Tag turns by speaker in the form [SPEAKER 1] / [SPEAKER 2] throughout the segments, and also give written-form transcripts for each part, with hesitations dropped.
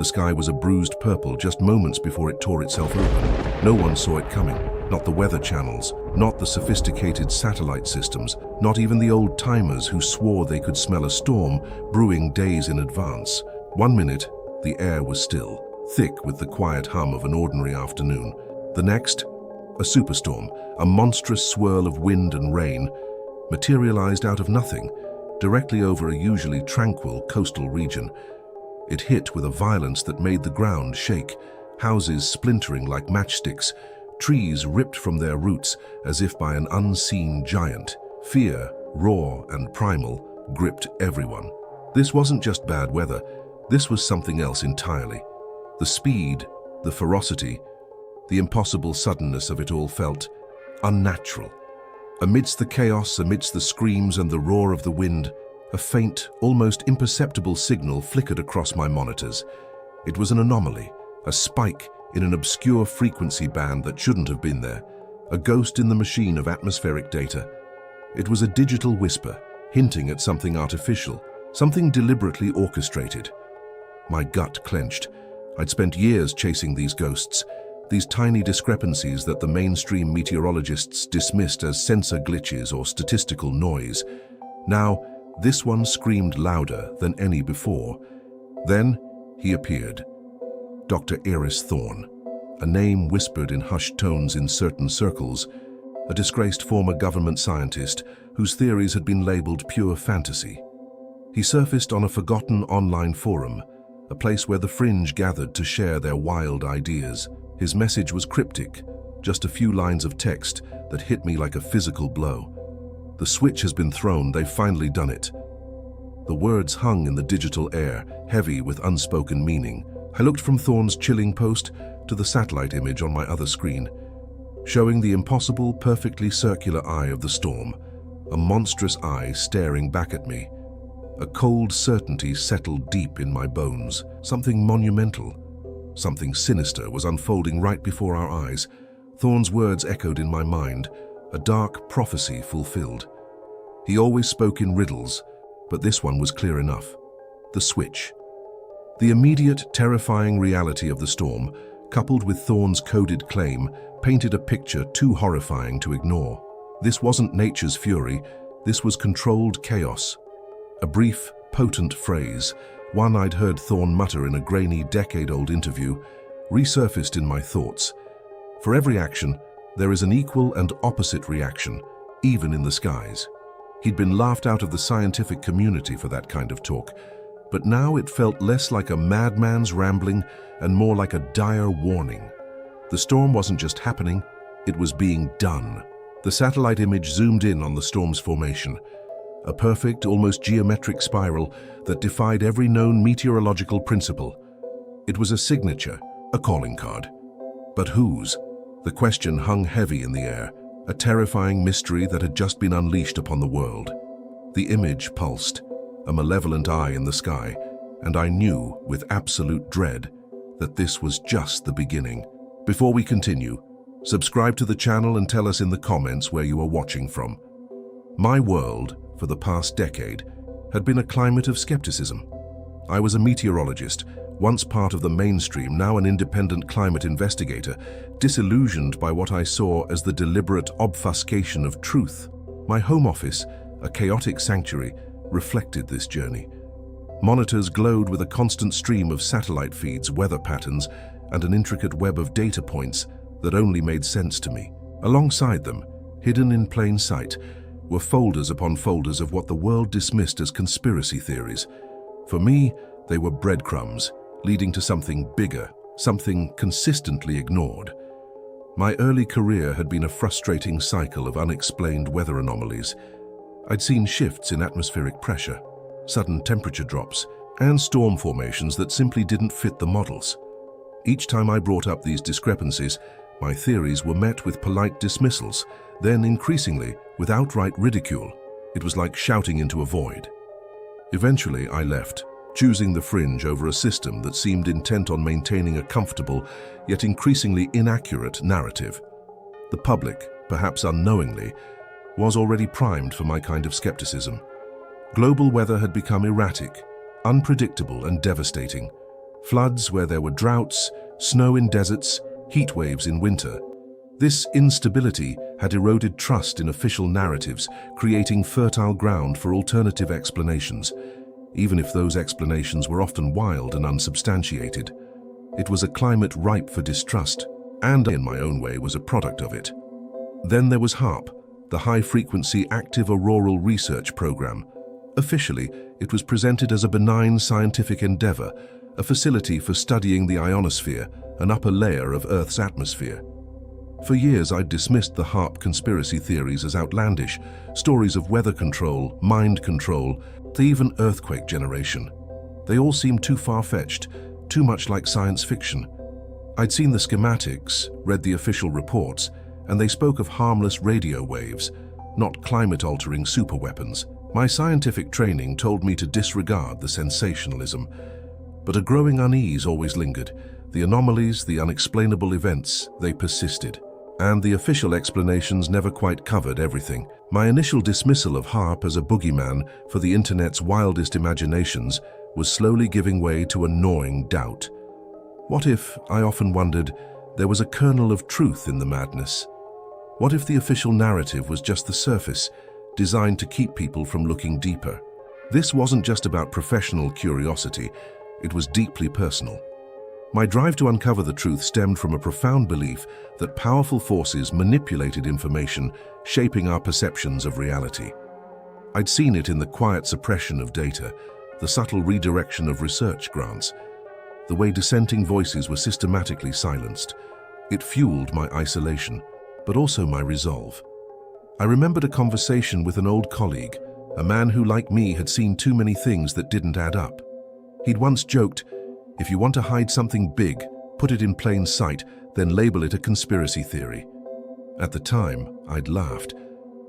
[SPEAKER 1] The sky was a bruised purple just moments before it tore itself open. No one saw it coming, not the weather channels, not the sophisticated satellite systems, not even the old-timers who swore they could smell a storm brewing days in advance. 1 minute, the air was still, thick with the quiet hum of an ordinary afternoon. The next, a superstorm, a monstrous swirl of wind and rain, materialized out of nothing, directly over a usually tranquil coastal region. It hit with a violence that made the ground shake, houses splintering like matchsticks, trees ripped from their roots as if by an unseen giant. Fear, raw and primal, gripped everyone. This wasn't just bad weather, this was something else entirely. The speed, the ferocity, the impossible suddenness of it all felt unnatural. Amidst the chaos, amidst the screams and the roar of the wind, a faint, almost imperceptible signal flickered across my monitors. It was an anomaly, a spike in an obscure frequency band that shouldn't have been there, a ghost in the machine of atmospheric data. It was a digital whisper, hinting at something artificial, something deliberately orchestrated. My gut clenched. I'd spent years chasing these ghosts, these tiny discrepancies that the mainstream meteorologists dismissed as sensor glitches or statistical noise. Now, this one screamed louder than any before. Then, he appeared. Dr. Aris Thorne, a name whispered in hushed tones in certain circles, a disgraced former government scientist whose theories had been labeled pure fantasy. He surfaced on a forgotten online forum, a place where the fringe gathered to share their wild ideas. His message was cryptic, just a few lines of text that hit me like a physical blow. The switch has been thrown, they've finally done it. The words hung in the digital air, heavy with unspoken meaning. I looked from Thorne's chilling post to the satellite image on my other screen, showing the impossible, perfectly circular eye of the storm, a monstrous eye staring back at me. A cold certainty settled deep in my bones. Something monumental, something sinister was unfolding right before our eyes. Thorne's words echoed in my mind, a dark prophecy fulfilled. He always spoke in riddles, but this one was clear enough. The switch. The immediate, terrifying reality of the storm, coupled with Thorne's coded claim, painted a picture too horrifying to ignore. This wasn't nature's fury, this was controlled chaos. A brief, potent phrase, one I'd heard Thorne mutter in a grainy, decade-old interview, resurfaced in my thoughts. For every action, there is an equal and opposite reaction, even in the skies. He'd been laughed out of the scientific community for that kind of talk, but now it felt less like a madman's rambling and more like a dire warning. The storm wasn't just happening, it was being done. The satellite image zoomed in on the storm's formation, a perfect, almost geometric spiral that defied every known meteorological principle. It was a signature, a calling card. But whose? The question hung heavy in the air, a terrifying mystery that had just been unleashed upon the world. The image pulsed, a malevolent eye in the sky, and I knew with absolute dread that this was just the beginning. Before we continue, subscribe to the channel and tell us in the comments where you are watching from. My world, for the past decade, had been a climate of skepticism. I was a meteorologist, once part of the mainstream, now an independent climate investigator, disillusioned by what I saw as the deliberate obfuscation of truth. My home office, a chaotic sanctuary, reflected this journey. Monitors glowed with a constant stream of satellite feeds, weather patterns, and an intricate web of data points that only made sense to me. Alongside them, hidden in plain sight, were folders upon folders of what the world dismissed as conspiracy theories. For me, they were breadcrumbs, leading to something bigger, something consistently ignored. My early career had been a frustrating cycle of unexplained weather anomalies. I'd seen shifts in atmospheric pressure, sudden temperature drops, and storm formations that simply didn't fit the models. Each time I brought up these discrepancies, my theories were met with polite dismissals, then increasingly with outright ridicule. It was like shouting into a void. Eventually, I left, choosing the fringe over a system that seemed intent on maintaining a comfortable, yet increasingly inaccurate narrative. The public, perhaps unknowingly, was already primed for my kind of skepticism. Global weather had become erratic, unpredictable and devastating. Floods where there were droughts, snow in deserts, heat waves in winter. This instability had eroded trust in official narratives, creating fertile ground for alternative explanations, even if those explanations were often wild and unsubstantiated. It was a climate ripe for distrust, and in my own way was a product of it. Then there was HAARP, the High-Frequency Active Auroral Research Program. Officially, it was presented as a benign scientific endeavor, a facility for studying the ionosphere, an upper layer of Earth's atmosphere. For years, I'd dismissed the HAARP conspiracy theories as outlandish, stories of weather control, mind control, even earthquake generation. They all seemed too far-fetched, too much like science fiction. I'd seen the schematics, read the official reports, and they spoke of harmless radio waves, not climate-altering superweapons. My scientific training told me to disregard the sensationalism, but a growing unease always lingered. The anomalies, the unexplainable events, they persisted. And the official explanations never quite covered everything. My initial dismissal of HAARP as a boogeyman for the internet's wildest imaginations was slowly giving way to a gnawing doubt. What if, I often wondered, there was a kernel of truth in the madness? What if the official narrative was just the surface, designed to keep people from looking deeper? This wasn't just about professional curiosity, it was deeply personal. My drive to uncover the truth stemmed from a profound belief that powerful forces manipulated information, shaping our perceptions of reality. I'd seen it in the quiet suppression of data, the subtle redirection of research grants, the way dissenting voices were systematically silenced. It fueled my isolation, but also my resolve. I remembered a conversation with an old colleague, a man who, like me, had seen too many things that didn't add up. He'd once joked, "If you want to hide something big, put it in plain sight, then label it a conspiracy theory." At the time, I'd laughed.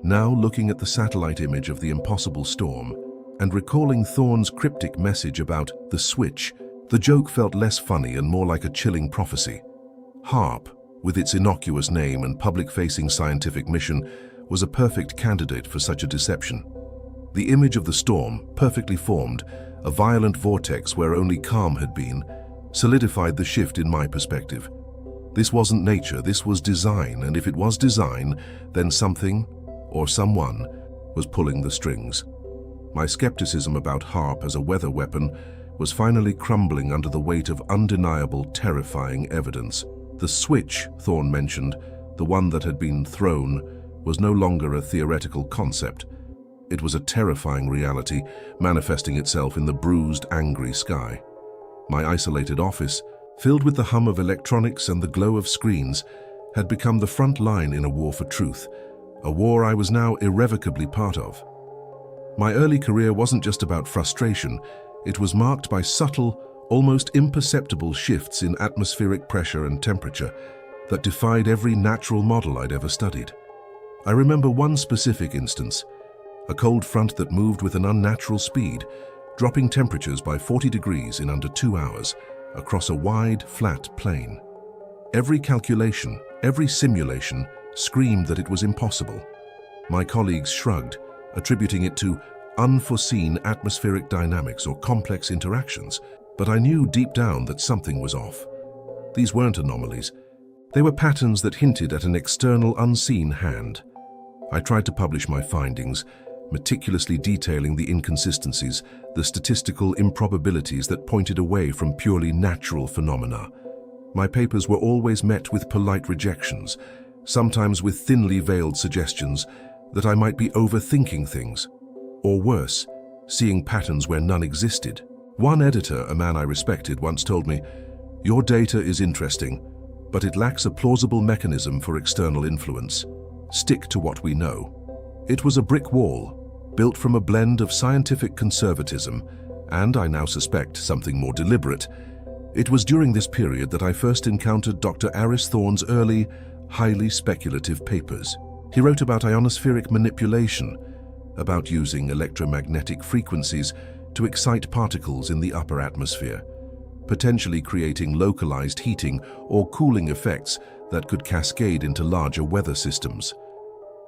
[SPEAKER 1] Now, looking at the satellite image of the impossible storm and recalling Thorne's cryptic message about the switch, the joke felt less funny and more like a chilling prophecy. HAARP, with its innocuous name and public-facing scientific mission, was a perfect candidate for such a deception. The image of the storm, perfectly formed, a violent vortex where only calm had been, solidified the shift in my perspective. This wasn't nature, this was design, and if it was design, then something, or someone, was pulling the strings. My skepticism about HAARP as a weather weapon was finally crumbling under the weight of undeniable, terrifying evidence. The switch, Thorne mentioned, the one that had been thrown, was no longer a theoretical concept. It was a terrifying reality, manifesting itself in the bruised, angry sky. My isolated office, filled with the hum of electronics and the glow of screens, had become the front line in a war for truth, a war I was now irrevocably part of. My early career wasn't just about frustration, it was marked by subtle, almost imperceptible shifts in atmospheric pressure and temperature that defied every natural model I'd ever studied. I remember one specific instance, a cold front that moved with an unnatural speed, dropping temperatures by 40 degrees in under 2 hours across a wide, flat plain. Every calculation, every simulation screamed that it was impossible. My colleagues shrugged, attributing it to unforeseen atmospheric dynamics or complex interactions, but I knew deep down that something was off. These weren't anomalies. They were patterns that hinted at an external, unseen hand. I tried to publish my findings, meticulously detailing the inconsistencies, the statistical improbabilities that pointed away from purely natural phenomena. My papers were always met with polite rejections, sometimes with thinly veiled suggestions that I might be overthinking things, or worse, seeing patterns where none existed. One editor, a man I respected, once told me, "Your data is interesting, but it lacks a plausible mechanism for external influence. Stick to what we know." It was a brick wall, built from a blend of scientific conservatism and, I now suspect, something more deliberate. It was during this period that I first encountered Dr. Aris Thorne's early, highly speculative papers. He wrote about ionospheric manipulation, about using electromagnetic frequencies to excite particles in the upper atmosphere, potentially creating localized heating or cooling effects that could cascade into larger weather systems.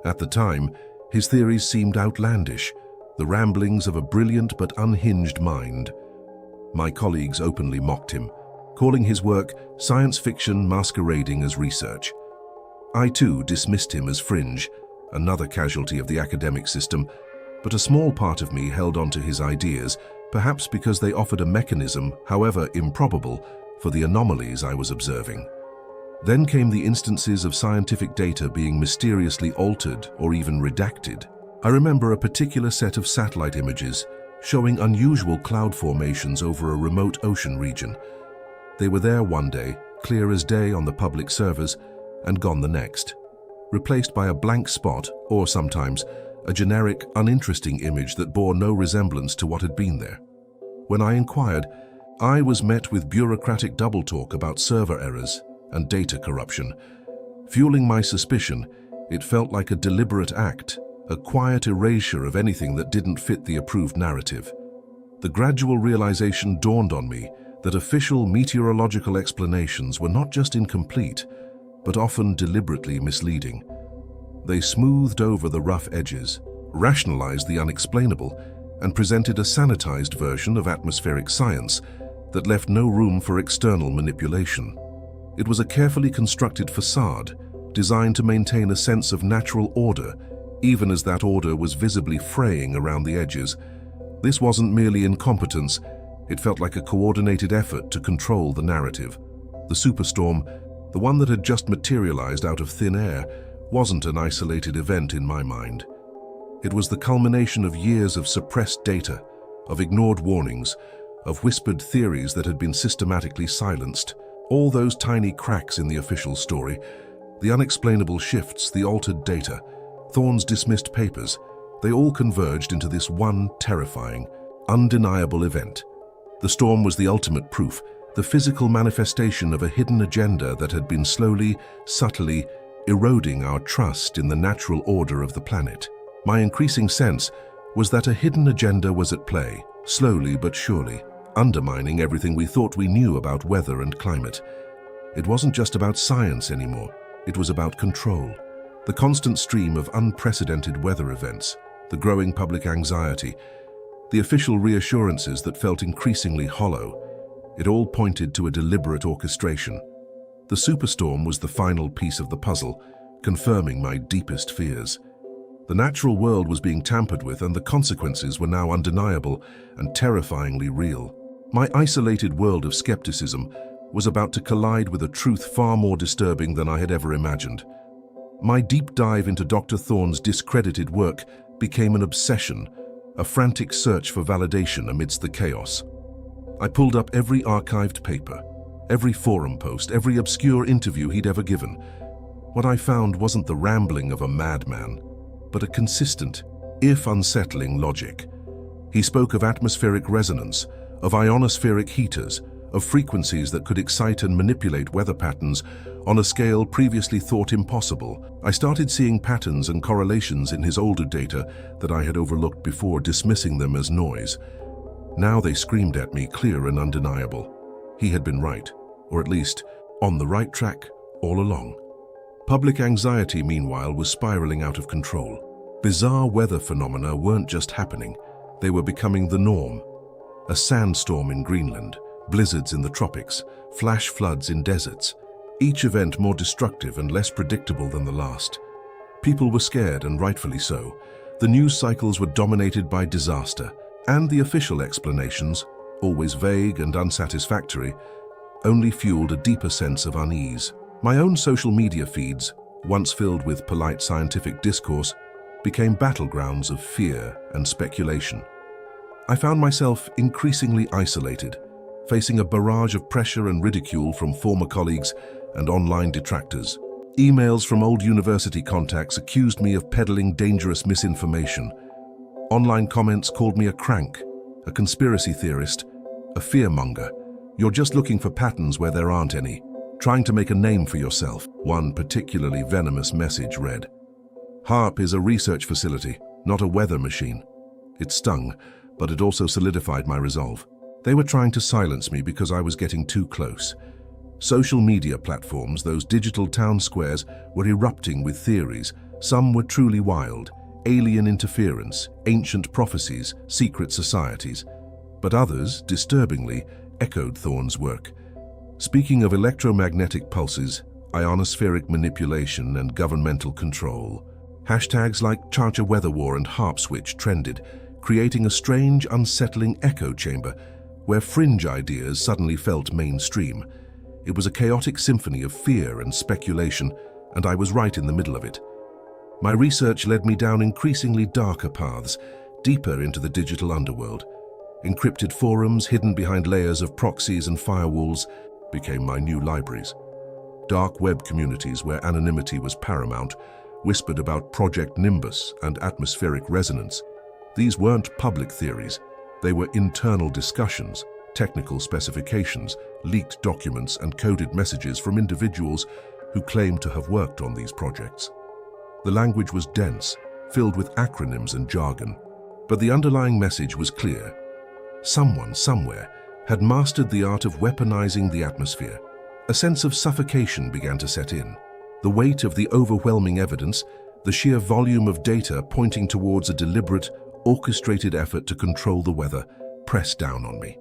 [SPEAKER 1] At the time, his theories seemed outlandish, the ramblings of a brilliant but unhinged mind. My colleagues openly mocked him, calling his work science fiction masquerading as research. I too dismissed him as fringe, another casualty of the academic system, but a small part of me held on to his ideas, perhaps because they offered a mechanism, however improbable, for the anomalies I was observing. Then came the instances of scientific data being mysteriously altered or even redacted. I remember a particular set of satellite images showing unusual cloud formations over a remote ocean region. They were there one day, clear as day on the public servers, and gone the next, replaced by a blank spot or sometimes a generic, uninteresting image that bore no resemblance to what had been there. When I inquired, I was met with bureaucratic double talk about server errors and data corruption. Fueling my suspicion, it felt like a deliberate act, a quiet erasure of anything that didn't fit the approved narrative. The gradual realization dawned on me that official meteorological explanations were not just incomplete, but often deliberately misleading. They smoothed over the rough edges, rationalized the unexplainable, and presented a sanitized version of atmospheric science that left no room for external manipulation. It was a carefully constructed facade, designed to maintain a sense of natural order, even as that order was visibly fraying around the edges. This wasn't merely incompetence, it felt like a coordinated effort to control the narrative. The superstorm, the one that had just materialized out of thin air, wasn't an isolated event in my mind. It was the culmination of years of suppressed data, of ignored warnings, of whispered theories that had been systematically silenced. All those tiny cracks in the official story, the unexplainable shifts, the altered data, Thorne's dismissed papers, they all converged into this one terrifying, undeniable event. The storm was the ultimate proof, the physical manifestation of a hidden agenda that had been slowly, subtly, eroding our trust in the natural order of the planet. My increasing sense was that a hidden agenda was at play, slowly but surely, undermining everything we thought we knew about weather and climate. It wasn't just about science anymore, it was about control. The constant stream of unprecedented weather events, the growing public anxiety, the official reassurances that felt increasingly hollow, it all pointed to a deliberate orchestration. The superstorm was the final piece of the puzzle, confirming my deepest fears. The natural world was being tampered with, and the consequences were now undeniable and terrifyingly real. My isolated world of skepticism was about to collide with a truth far more disturbing than I had ever imagined. My deep dive into Dr. Thorne's discredited work became an obsession, a frantic search for validation amidst the chaos. I pulled up every archived paper, every forum post, every obscure interview he'd ever given. What I found wasn't the rambling of a madman, but a consistent, if unsettling, logic. He spoke of atmospheric resonance, of ionospheric heaters, of frequencies that could excite and manipulate weather patterns on a scale previously thought impossible. I started seeing patterns and correlations in his older data that I had overlooked before, dismissing them as noise. Now they screamed at me, clear and undeniable. He had been right, or at least on the right track all along. Public anxiety, meanwhile, was spiraling out of control. Bizarre weather phenomena weren't just happening, they were becoming the norm. A sandstorm in Greenland, blizzards in the tropics, flash floods in deserts, each event more destructive and less predictable than the last. People were scared, and rightfully so. The news cycles were dominated by disaster, and the official explanations, always vague and unsatisfactory, only fueled a deeper sense of unease. My own social media feeds, once filled with polite scientific discourse, became battlegrounds of fear and speculation. I found myself increasingly isolated, facing a barrage of pressure and ridicule from former colleagues and online detractors. Emails from old university contacts accused me of peddling dangerous misinformation. Online comments called me a crank, a conspiracy theorist, a fearmonger. You're just looking for patterns where there aren't any, trying to make a name for yourself. One particularly venomous message read, "HAARP is a research facility, not a weather machine." It stung, but it also solidified my resolve. They were trying to silence me because I was getting too close. Social media platforms, those digital town squares, were erupting with theories. Some were truly wild, alien interference, ancient prophecies, secret societies. But others, disturbingly, echoed Thorne's work. Speaking of electromagnetic pulses, ionospheric manipulation and governmental control, hashtags like Charger Weather War and HAARP Switch trended, creating a strange, unsettling echo chamber where fringe ideas suddenly felt mainstream. It was a chaotic symphony of fear and speculation, and I was right in the middle of it. My research led me down increasingly darker paths, deeper into the digital underworld. Encrypted forums hidden behind layers of proxies and firewalls became my new libraries. Dark web communities where anonymity was paramount whispered about Project Nimbus and atmospheric resonance. These weren't public theories. They were internal discussions, technical specifications, leaked documents, and coded messages from individuals who claimed to have worked on these projects. The language was dense, filled with acronyms and jargon, but the underlying message was clear. Someone, somewhere, had mastered the art of weaponizing the atmosphere. A sense of suffocation began to set in. The weight of the overwhelming evidence, the sheer volume of data pointing towards a deliberate, orchestrated effort to control the weather, pressed down on me.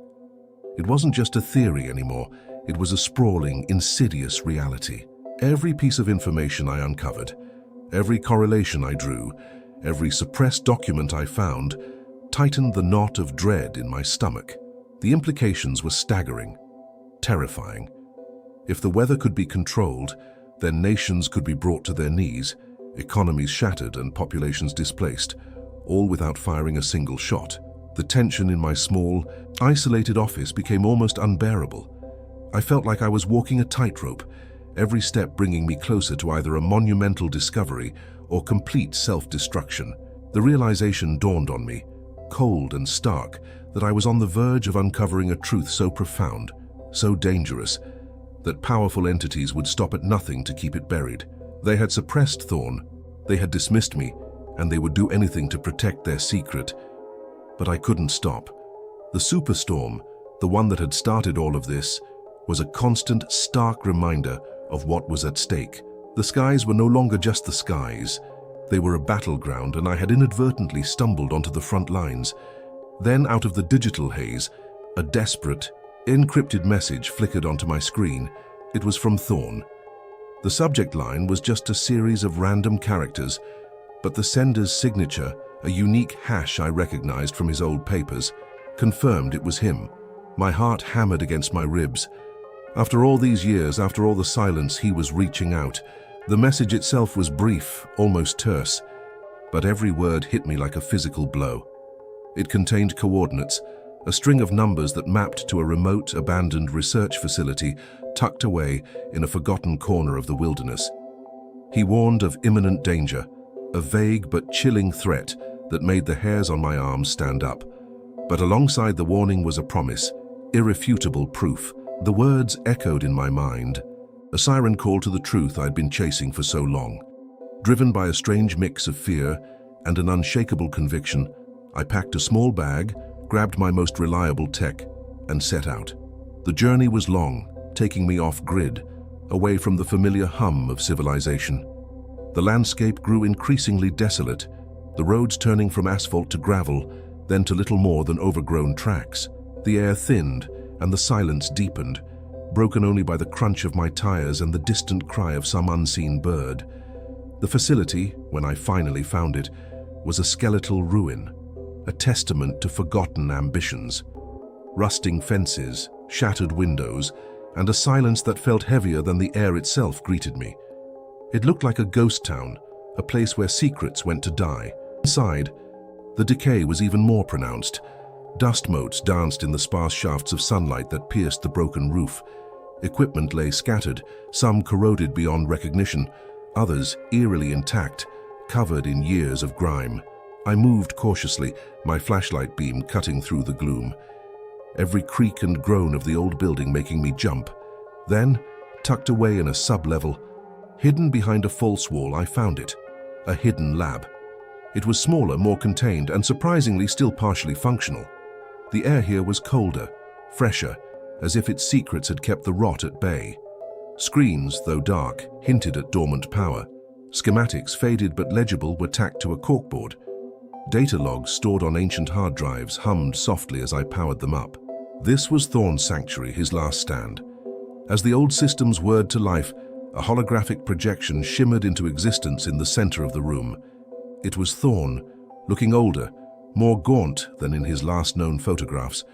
[SPEAKER 1] It wasn't just a theory anymore, it was a sprawling, insidious reality. Every piece of information I uncovered, every correlation I drew, every suppressed document I found, tightened the knot of dread in my stomach. The implications were staggering, terrifying. If the weather could be controlled, then nations could be brought to their knees, economies shattered and populations displaced, all without firing a single shot. The tension in my small, isolated office became almost unbearable. I felt like I was walking a tightrope, every step bringing me closer to either a monumental discovery or complete self-destruction. The realization dawned on me, cold and stark, that I was on the verge of uncovering a truth so profound, so dangerous, that powerful entities would stop at nothing to keep it buried. They had suppressed Thorne, they had dismissed me, and they would do anything to protect their secret. But I couldn't stop. The superstorm, the one that had started all of this, was a constant, stark reminder of what was at stake. The skies were no longer just the skies. They were a battleground, and I had inadvertently stumbled onto the front lines. Then, out of the digital haze, a desperate, encrypted message flickered onto my screen. It was from Thorne. The subject line was just a series of random characters, but the sender's signature, a unique hash I recognized from his old papers, confirmed it was him. My heart hammered against my ribs. After all these years, after all the silence, he was reaching out. The message itself was brief, almost terse, but every word hit me like a physical blow. It contained coordinates, a string of numbers that mapped to a remote, abandoned research facility tucked away in a forgotten corner of the wilderness. He warned of imminent danger, a vague but chilling threat that made the hairs on my arms stand up. But alongside the warning was a promise, irrefutable proof. The words echoed in my mind, a siren call to the truth I'd been chasing for so long. Driven by a strange mix of fear and an unshakable conviction, I packed a small bag, grabbed my most reliable tech, and set out. The journey was long, taking me off-grid, away from the familiar hum of civilization. The landscape grew increasingly desolate, the roads turning from asphalt to gravel, then to little more than overgrown tracks. The air thinned, and the silence deepened, broken only by the crunch of my tires and the distant cry of some unseen bird. The facility, when I finally found it, was a skeletal ruin, a testament to forgotten ambitions. Rusting fences, shattered windows, and a silence that felt heavier than the air itself greeted me. It looked like a ghost town, a place where secrets went to die. Inside, the decay was even more pronounced. Dust motes danced in the sparse shafts of sunlight that pierced the broken roof. Equipment lay scattered, some corroded beyond recognition, others eerily intact, covered in years of grime. I moved cautiously, my flashlight beam cutting through the gloom. Every creak and groan of the old building making me jump. Then, tucked away in a sub-level, hidden behind a false wall, I found it. A hidden lab. It was smaller, more contained, and surprisingly still partially functional. The air here was colder, fresher, as if its secrets had kept the rot at bay. Screens, though dark, hinted at dormant power. Schematics, faded but legible, were tacked to a corkboard. Data logs stored on ancient hard drives hummed softly as I powered them up. This was Thorne's sanctuary, his last stand. As the old systems whirred to life, a holographic projection shimmered into existence in the center of the room. It was Thorne, looking older, more gaunt than in his last known photographs,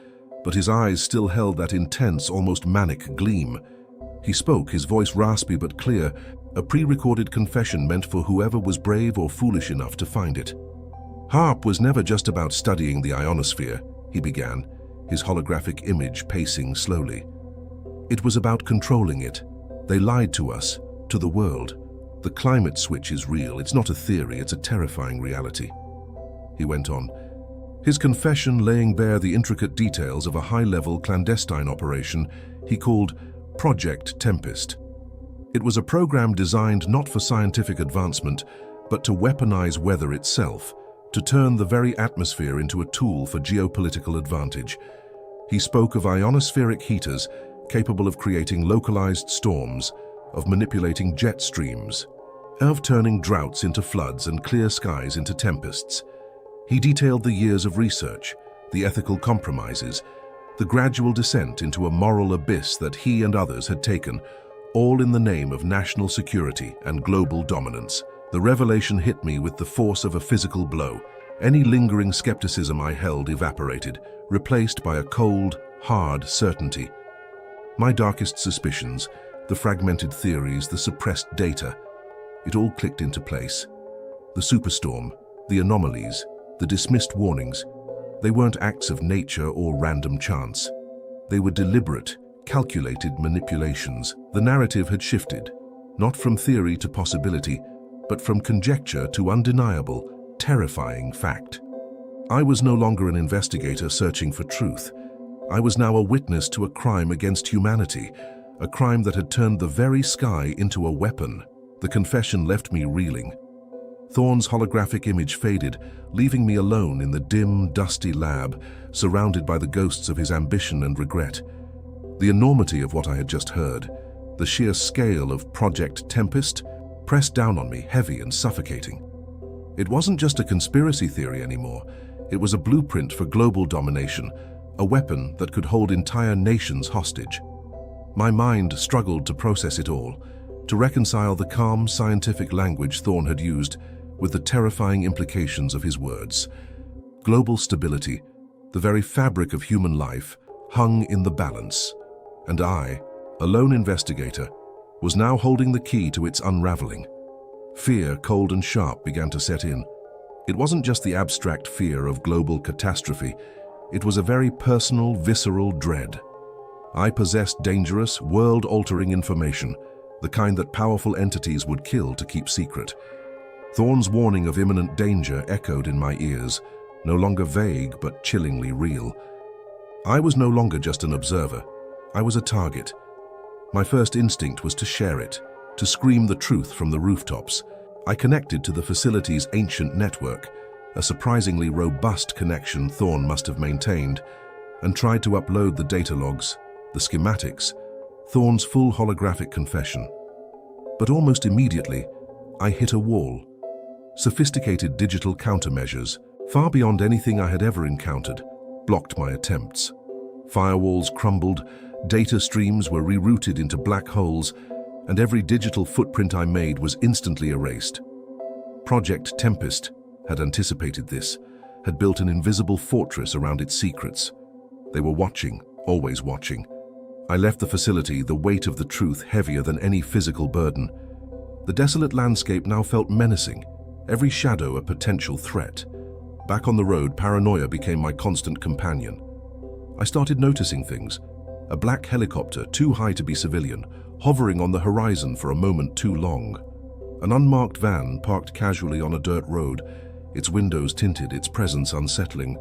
[SPEAKER 1] but his eyes still held that intense, almost manic gleam. He spoke, his voice raspy but clear, a pre-recorded confession meant for whoever was brave or foolish enough to find it. HAARP was never just about studying the ionosphere, he began, his holographic image pacing slowly. It was about controlling it. They lied to us, to the world. The climate switch is real. It's not a theory, it's a terrifying reality. He went on, his confession laying bare the intricate details of a high-level clandestine operation he called Project Tempest. It was a program designed not for scientific advancement, but to weaponize weather itself, to turn the very atmosphere into a tool for geopolitical advantage. He spoke of ionospheric heaters capable of creating localized storms, of manipulating jet streams, of turning droughts into floods and clear skies into tempests. He detailed the years of research, the ethical compromises, the gradual descent into a moral abyss that he and others had taken, all in the name of national security and global dominance. The revelation hit me with the force of a physical blow. Any lingering skepticism I held evaporated, replaced by a cold, hard certainty. My darkest suspicions, the fragmented theories, the suppressed data, it all clicked into place. The superstorm, the anomalies, the dismissed warnings, they weren't acts of nature or random chance. They were deliberate, calculated manipulations. The narrative had shifted, not from theory to possibility, but from conjecture to undeniable, terrifying fact. I was no longer an investigator searching for truth. I was now a witness to a crime against humanity, a crime that had turned the very sky into a weapon. The confession left me reeling. Thorne's holographic image faded, leaving me alone in the dim, dusty lab, surrounded by the ghosts of his ambition and regret. The enormity of what I had just heard, the sheer scale of Project Tempest, pressed down on me, heavy and suffocating. It wasn't just a conspiracy theory anymore. It was a blueprint for global domination, a weapon that could hold entire nations hostage. My mind struggled to process it all, to reconcile the calm, scientific language Thorne had used with the terrifying implications of his words. Global stability, the very fabric of human life, hung in the balance, and I, a lone investigator, was now holding the key to its unraveling. Fear, cold and sharp, began to set in. It wasn't just the abstract fear of global catastrophe, it was a very personal, visceral dread. I possessed dangerous, world-altering information, the kind that powerful entities would kill to keep secret. Thorne's warning of imminent danger echoed in my ears, no longer vague but chillingly real. I was no longer just an observer. I was a target. My first instinct was to share it, to scream the truth from the rooftops. I connected to the facility's ancient network, a surprisingly robust connection Thorne must have maintained, and tried to upload the data logs, the schematics, Thorne's full holographic confession. But almost immediately, I hit a wall. Sophisticated digital countermeasures, far beyond anything I had ever encountered, blocked my attempts. Firewalls crumbled, data streams were rerouted into black holes, and every digital footprint I made was instantly erased. Project Tempest had anticipated this, had built an invisible fortress around its secrets. They were watching, always watching. I left the facility, the weight of the truth heavier than any physical burden. The desolate landscape now felt menacing, every shadow a potential threat. Back on the road, paranoia became my constant companion. I started noticing things. A black helicopter, too high to be civilian, hovering on the horizon for a moment too long. An unmarked van parked casually on a dirt road, its windows tinted, its presence unsettling.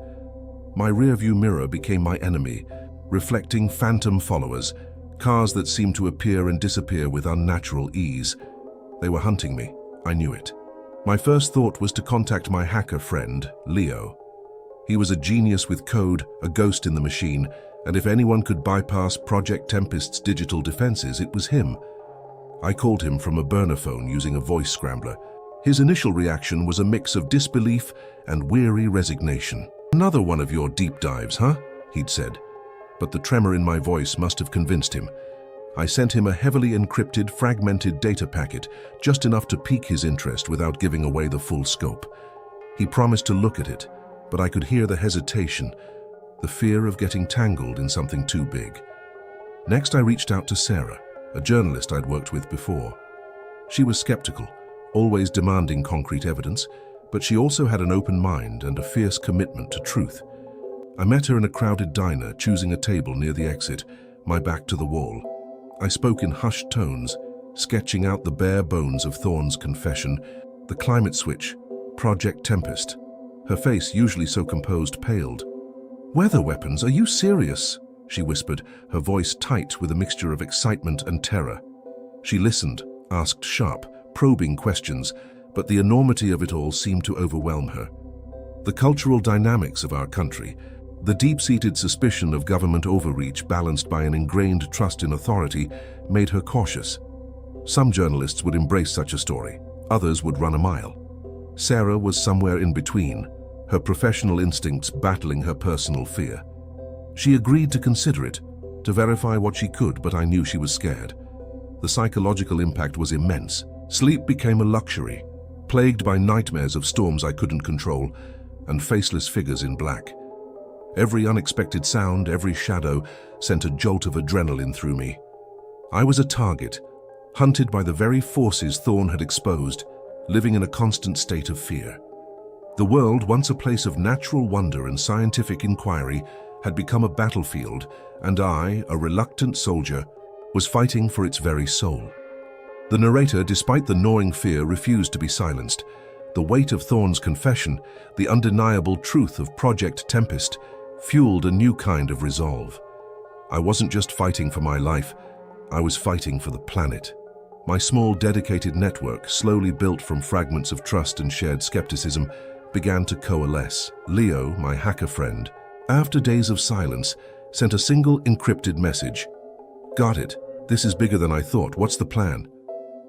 [SPEAKER 1] My rearview mirror became my enemy, reflecting phantom followers, cars that seemed to appear and disappear with unnatural ease. They were hunting me. I knew it. My first thought was to contact my hacker friend, Leo. He was a genius with code, a ghost in the machine, and if anyone could bypass Project Tempest's digital defenses, it was him. I called him from a burner phone using a voice scrambler. His initial reaction was a mix of disbelief and weary resignation. "Another one of your deep dives, huh?" he'd said. But the tremor in my voice must have convinced him. I sent him a heavily encrypted, fragmented data packet, just enough to pique his interest without giving away the full scope. He promised to look at it, but I could hear the hesitation, the fear of getting tangled in something too big. Next, I reached out to Sarah, a journalist I'd worked with before. She was skeptical, always demanding concrete evidence, but she also had an open mind and a fierce commitment to truth. I met her in a crowded diner, choosing a table near the exit, my back to the wall. I spoke in hushed tones, sketching out the bare bones of Thorne's confession, the climate switch, Project Tempest. Her face, usually so composed, paled. "Weather weapons? Are you serious?" she whispered, her voice tight with a mixture of excitement and terror. She listened, asked sharp, probing questions, but the enormity of it all seemed to overwhelm her. The cultural dynamics of our country, the deep-seated suspicion of government overreach balanced by an ingrained trust in authority, made her cautious. Some journalists would embrace such a story, others would run a mile. Sarah was somewhere in between, her professional instincts battling her personal fear. She agreed to consider it, to verify what she could, but I knew she was scared. The psychological impact was immense. Sleep became a luxury, plagued by nightmares of storms I couldn't control and faceless figures in black. Every unexpected sound, every shadow, sent a jolt of adrenaline through me. I was a target, hunted by the very forces Thorne had exposed, living in a constant state of fear. The world, once a place of natural wonder and scientific inquiry, had become a battlefield, and I, a reluctant soldier, was fighting for its very soul. The narrator, despite the gnawing fear, refused to be silenced. The weight of Thorne's confession, the undeniable truth of Project Tempest, fueled a new kind of resolve. I wasn't just fighting for my life, I was fighting for the planet. My small, dedicated network, slowly built from fragments of trust and shared skepticism, began to coalesce. Leo, my hacker friend, after days of silence, sent a single encrypted message. "Got it. This is bigger than I thought. What's the plan?"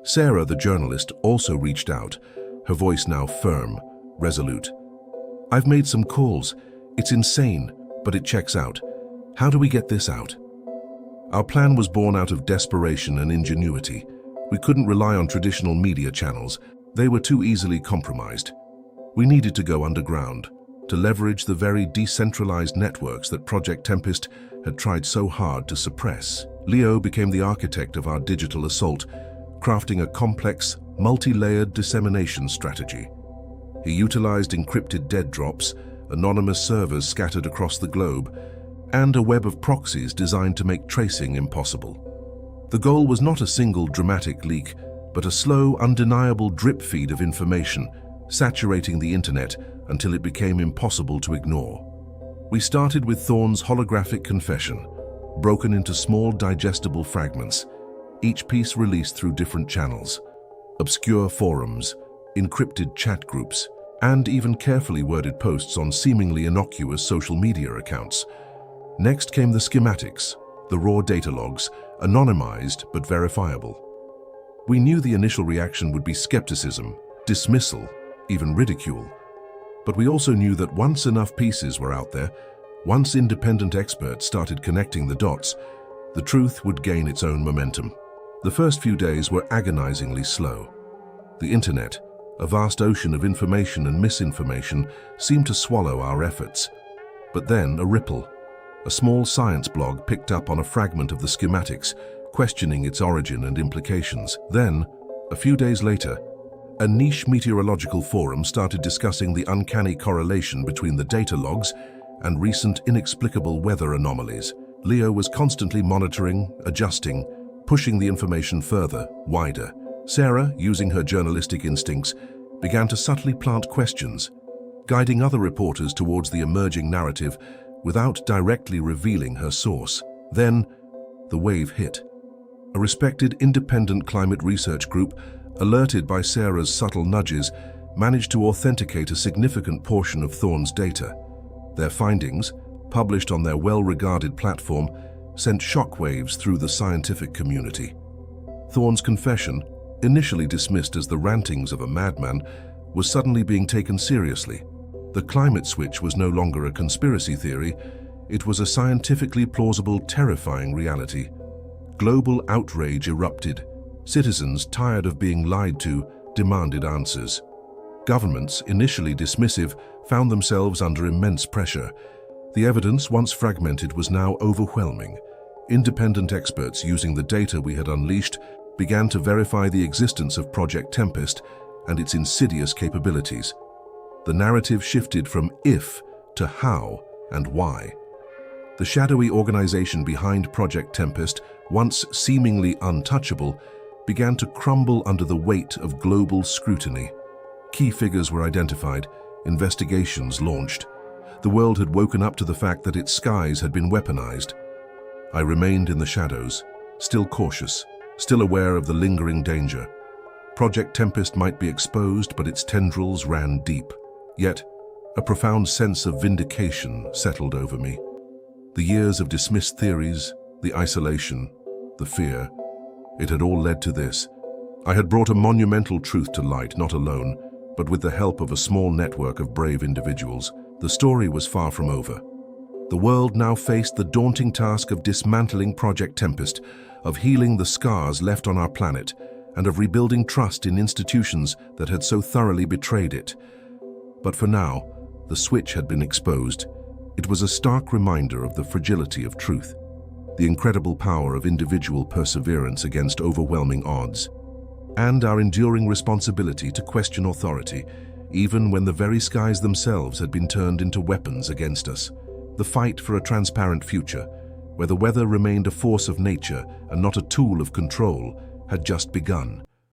[SPEAKER 1] Sarah, the journalist, also reached out, her voice now firm, resolute. "I've made some calls. It's insane, but it checks out. How do we get this out?" Our plan was born out of desperation and ingenuity. We couldn't rely on traditional media channels. They were too easily compromised. We needed to go underground, to leverage the very decentralized networks that Project Tempest had tried so hard to suppress. Leo became the architect of our digital assault, crafting a complex, multi-layered dissemination strategy. He utilized encrypted dead drops, anonymous servers scattered across the globe, and a web of proxies designed to make tracing impossible. The goal was not a single dramatic leak, but a slow, undeniable drip feed of information, saturating the internet until it became impossible to ignore. We started with Thorne's holographic confession, broken into small, digestible fragments, each piece released through different channels, obscure forums, encrypted chat groups, and even carefully worded posts on seemingly innocuous social media accounts. Next came the schematics, the raw data logs, anonymized but verifiable. We knew the initial reaction would be skepticism, dismissal, even ridicule. But we also knew that once enough pieces were out there, once independent experts started connecting the dots, the truth would gain its own momentum. The first few days were agonizingly slow. The internet, a vast ocean of information and misinformation, seemed to swallow our efforts. But then a ripple. A small science blog picked up on a fragment of the schematics, questioning its origin and implications. Then, a few days later, a niche meteorological forum started discussing the uncanny correlation between the data logs and recent inexplicable weather anomalies. Leo was constantly monitoring, adjusting, pushing the information further, wider. Sarah, using her journalistic instincts, began to subtly plant questions, guiding other reporters towards the emerging narrative without directly revealing her source. Then, the wave hit. A respected independent climate research group, alerted by Sarah's subtle nudges, managed to authenticate a significant portion of Thorne's data. Their findings, published on their well-regarded platform, sent shockwaves through the scientific community. Thorne's confession, initially dismissed as the rantings of a madman, was suddenly being taken seriously. The climate switch was no longer a conspiracy theory, it was a scientifically plausible, terrifying reality. Global outrage erupted. Citizens, tired of being lied to, demanded answers. Governments, initially dismissive, found themselves under immense pressure. The evidence, once fragmented, was now overwhelming. Independent experts, using the data we had unleashed, began to verify the existence of Project Tempest and its insidious capabilities. The narrative shifted from if to how and why. The shadowy organization behind Project Tempest, once seemingly untouchable, began to crumble under the weight of global scrutiny. Key figures were identified, investigations launched. The world had woken up to the fact that its skies had been weaponized. I remained in the shadows, still cautious, still aware of the lingering danger. Project Tempest might be exposed, but its tendrils ran deep. Yet, a profound sense of vindication settled over me. The years of dismissed theories, the isolation, the fear, it had all led to this. I had brought a monumental truth to light, not alone, but with the help of a small network of brave individuals. The story was far from over. The world now faced the daunting task of dismantling Project Tempest, of healing the scars left on our planet, and of rebuilding trust in institutions that had so thoroughly betrayed it. But for now, the switch had been exposed. It was a stark reminder of the fragility of truth, the incredible power of individual perseverance against overwhelming odds, and our enduring responsibility to question authority, even when the very skies themselves had been turned into weapons against us. The fight for a transparent future, where the weather remained a force of nature and not a tool of control, had just begun.